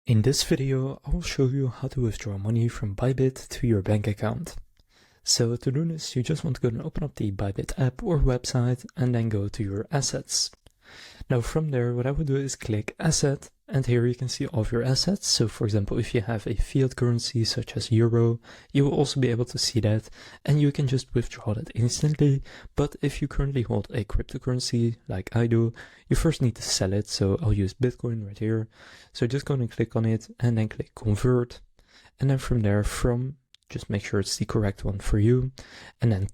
In this video, I will show you how to withdraw money from Bybit to your bank account. So to do this, you just want to go and open up the Bybit app or website and then go to your assets. Now from there, what I would do is click asset, and here you can see all of your assets. So for example, if you have a fiat currency such as euro, you will also be able to see that, and you can just withdraw that instantly. But if you currently hold a cryptocurrency like I do, you first need to sell it. So I'll use Bitcoin right here. So just go and click on it and then click convert. And then from there, just make sure it's the correct one for you. And then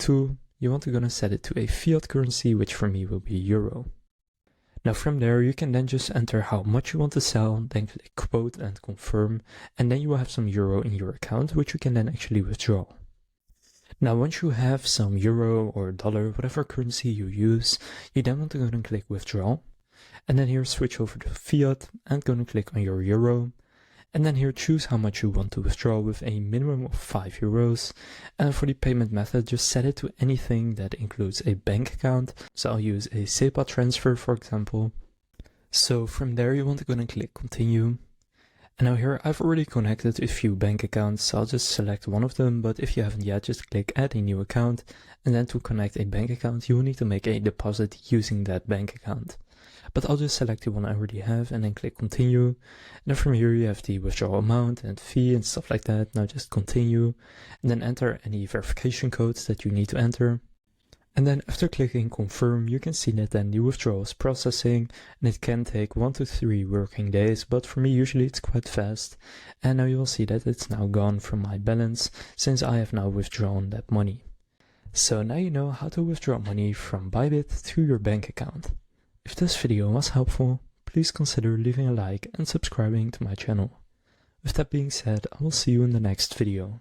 you want to go and set it to a fiat currency, which for me will be euro. Now from there, you can then just enter how much you want to sell, then click quote and confirm, and then you will have some euro in your account, which you can then actually withdraw. Now once you have some euro or dollar, whatever currency you use, you then want to go and click withdraw, and then here switch over to fiat and go and click on your euro. And then here choose how much you want to withdraw with a minimum of 5 euros. And for the payment method, just set it to anything that includes a bank account. So I'll use a SEPA transfer, for example. So from there, you want to go and click continue. And now here I've already connected a few bank accounts, so I'll just select one of them. But if you haven't yet, just click add a new account. And then to connect a bank account, you will need to make a deposit using that bank account. But I'll just select the one I already have and then click continue. And then from here you have the withdrawal amount and fee and stuff like that. Now just continue and then enter any verification codes that you need to enter. And then after clicking confirm, you can see that then the withdrawal is processing, and it can take 1 to 3 working days, but for me usually it's quite fast. And now you will see that it's now gone from my balance since I have now withdrawn that money. So now you know how to withdraw money from Bybit to your bank account. If this video was helpful, please consider leaving a like and subscribing to my channel. With that being said, I will see you in the next video.